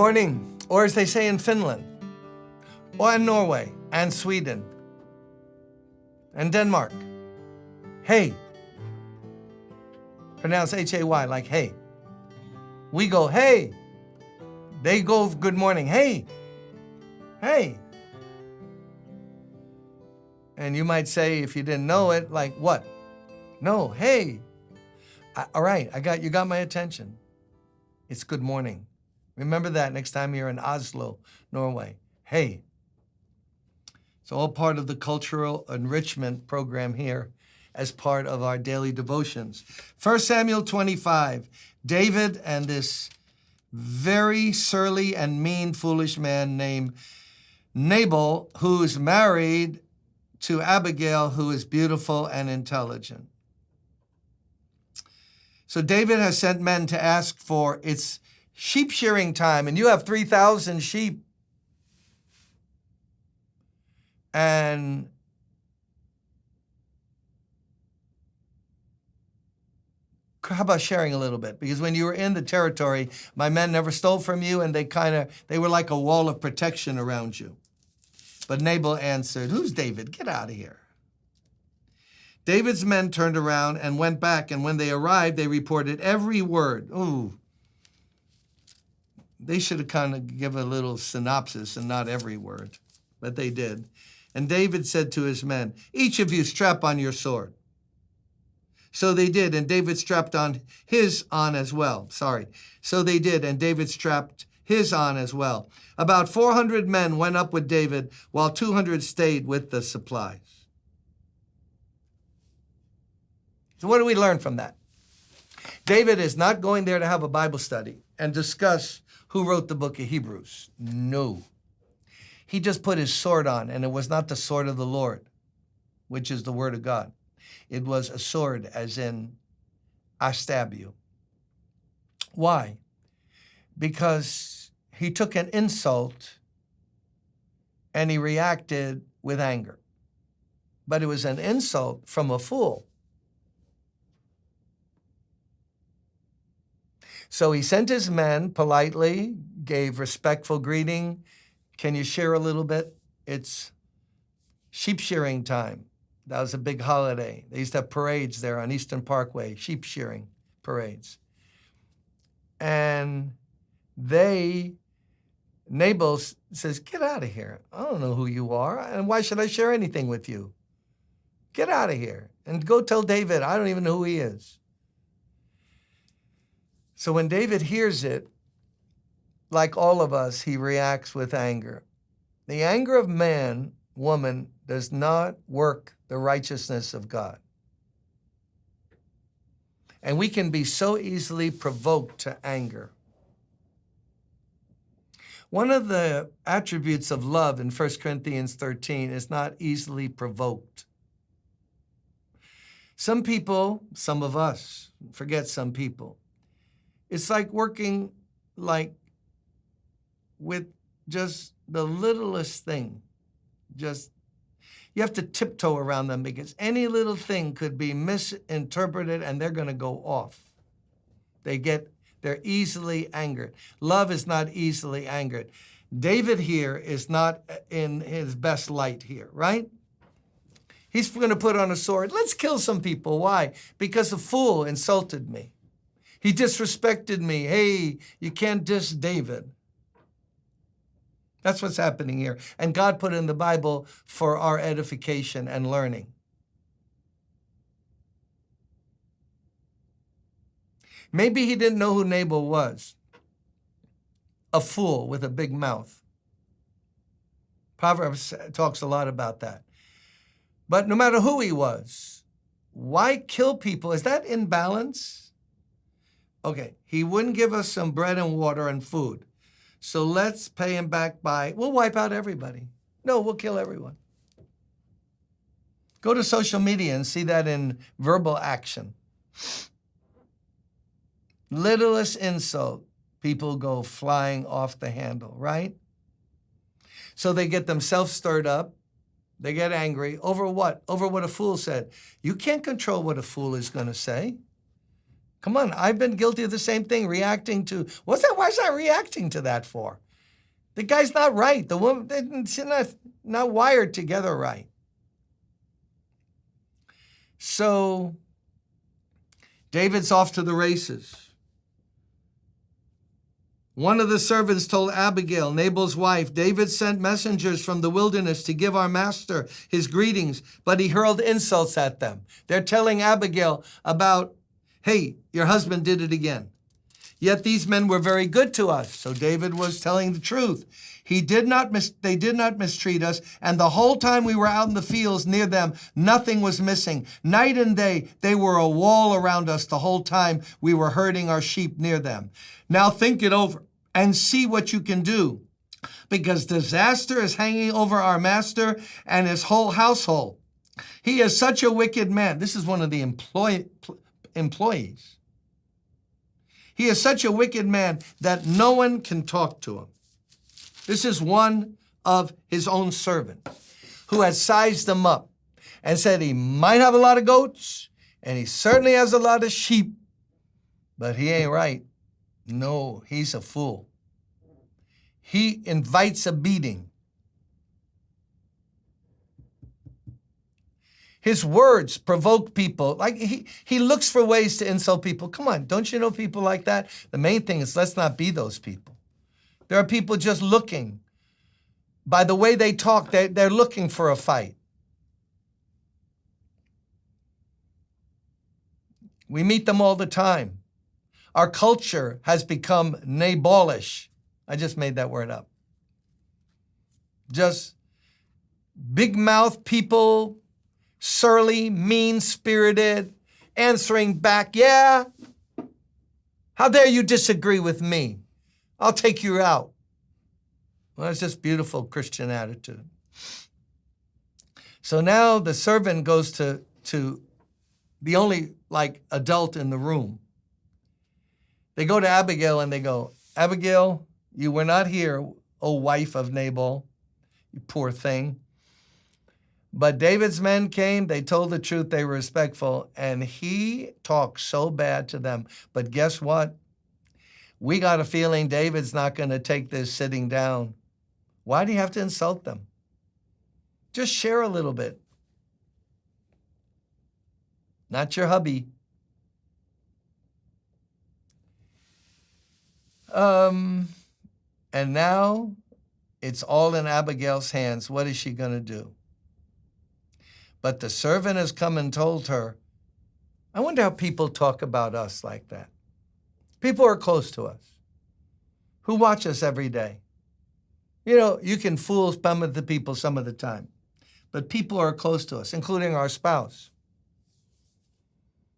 morning, or as they say in Finland, or in Norway, and Sweden, and Denmark. Hey. Pronounce H-A-Y, like hey. We go, hey. They go, good morning, hey. Hey. And you might say, if you didn't know it, like what? No, hey. All right, you got my attention. It's good morning. Remember that next time you're in Oslo, Norway. Hey. It's all part of the cultural enrichment program here as part of our daily devotions. 1 Samuel 25, David and this very surly and mean, foolish man named Nabal, who's married to Abigail, who is beautiful and intelligent. So David has sent men to ask for its sheep shearing time, and you have 3,000 sheep. And how about sharing a little bit? Because when you were in the territory, my men never stole from you, and they were like a wall of protection around you. But Nabal answered, "Who's David? Get out of here." David's men turned around and went back, and when they arrived, they reported every word. Ooh. They should have kind of given a little synopsis and not every word, but they did. And David said to his men, "Each of you strap on your sword." So they did, and David strapped on his on as well. So they did, and David strapped his on as well. About 400 men went up with David, while 200 stayed with the supplies. So what do we learn from that? David is not going there to have a Bible study and discuss who wrote the book of Hebrews. No. He just put his sword on, and it was not the sword of the Lord, which is the word of God. It was a sword, as in, I stab you. Why? Because he took an insult and he reacted with anger. But it was an insult from a fool. So he sent his men politely, gave respectful greeting. Can you share a little bit? It's sheep shearing time. That was a big holiday. They used to have parades there on Eastern Parkway, sheep shearing parades. And Nabal says, "Get out of here. I don't know who you are, and why should I share anything with you? Get out of here and go tell David, I don't even know who he is." So when David hears it, like all of us, he reacts with anger. The anger of man, woman, does not work the righteousness of God. And we can be so easily provoked to anger. One of the attributes of love in 1 Corinthians 13 is not easily provoked. Some people, some of us, forget some people, it's like working with just the littlest thing. You have to tiptoe around them because any little thing could be misinterpreted and they're going to go off. They're easily angered. Love is not easily angered. David here is not in his best light here, right? He's going to put on a sword. Let's kill some people. Why? Because a fool insulted me. He disrespected me. Hey, you can't diss David. That's what's happening here. And God put it in the Bible for our edification and learning. Maybe he didn't know who Nabal was. A fool with a big mouth. Proverbs talks a lot about that. But no matter who he was, why kill people? Is that imbalance? Okay, he wouldn't give us some bread and water and food. So let's pay him back we'll wipe out everybody. No, we'll kill everyone. Go to social media and see that in verbal action. Littlest insult, people go flying off the handle, right? So they get themselves stirred up. They get angry. Over what? Over what a fool said. You can't control what a fool is going to say. Come on, I've been guilty of the same thing, reacting to, what's that? Why is I reacting to that for? The guy's not right. The woman, she's not wired together right. So David's off to the races. One of the servants told Abigail, Nabal's wife, David sent messengers from the wilderness to give our master his greetings, but he hurled insults at them. They're telling Abigail about, hey, your husband did it again. Yet these men were very good to us. So David was telling the truth. They did not mistreat us, and the whole time we were out in the fields near them, nothing was missing. Night and day, they were a wall around us the whole time we were herding our sheep near them. Now think it over and see what you can do, because disaster is hanging over our master and his whole household. He is such a wicked man. This is one of the employees. He is such a wicked man that no one can talk to him. This is one of his own servants who had sized him up and said he might have a lot of goats and he certainly has a lot of sheep, but he ain't right. No, he's a fool. He invites a beating. His words provoke people. Like he looks for ways to insult people. Come on, don't you know people like that? The main thing is let's not be those people. There are people just looking. By the way they talk, they're looking for a fight. We meet them all the time. Our culture has become Nabalish. I just made that word up. Just big mouth people, surly, mean-spirited, answering back, yeah, how dare you disagree with me? I'll take you out. Well, it's just beautiful Christian attitude. So now the servant goes to the only adult in the room. They go to Abigail and they go, Abigail, you were not here, O wife of Nabal, you poor thing. But David's men came, they told the truth, they were respectful, and he talked so bad to them. But guess what? We got a feeling David's not going to take this sitting down. Why do you have to insult them? Just share a little bit. Not your hubby. And now it's all in Abigail's hands. What is she going to do? But the servant has come and told her, I wonder how people talk about us like that. People are close to us, who watch us every day. You know, you can fool some of the people some of the time, but people are close to us, including our spouse.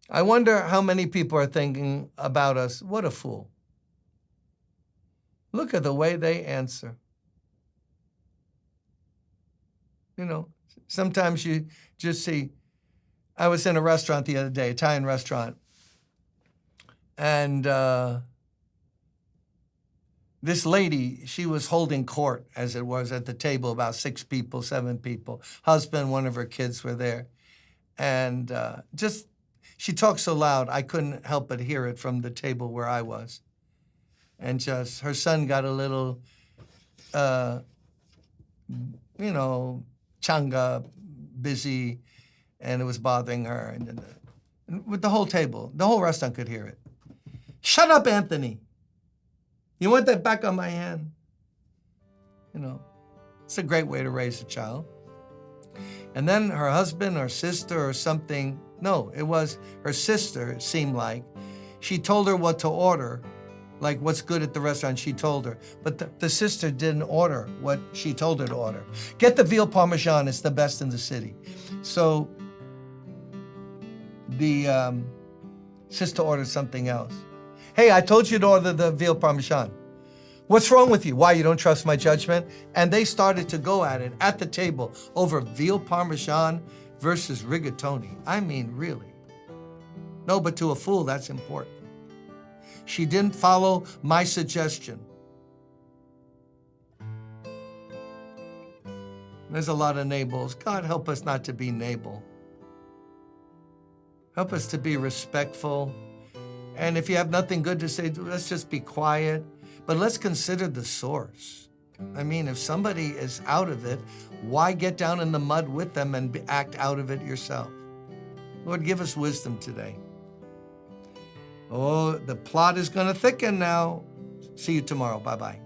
I wonder how many people are thinking about us, what a fool. Look at the way they answer. You know, sometimes you just see, I was in a restaurant the other day, Italian restaurant, and this lady, she was holding court, as it was, at the table, about 6 people, 7 people. Husband, one of her kids were there. And she talked so loud, I couldn't help but hear it from the table where I was. And just, her son got a little, changa, busy, and it was bothering her. And with the whole table, the whole restaurant could hear it. Shut up, Anthony. You want that back on my hand? You know, it's a great way to raise a child. And then her husband or sister or something, no, it was her sister, it seemed like. She told her what to order, like what's good at the restaurant, she told her. But the sister didn't order what she told her to order. Get the veal parmesan, it's the best in the city. So the sister ordered something else. Hey, I told you to order the veal parmesan. What's wrong with you? Why, you don't trust my judgment? And they started to go at it at the table over veal parmesan versus rigatoni. I mean, really. No, but to a fool, that's important. She didn't follow my suggestion. There's a lot of Nabals. God, help us not to be Nabal. Help us to be respectful And if you have nothing good to say, let's just be quiet. But let's consider the source. I mean, if somebody is out of it, why get down in the mud with them and act out of it yourself? Lord, give us wisdom today. Oh, the plot is going to thicken now. See you tomorrow. Bye-bye.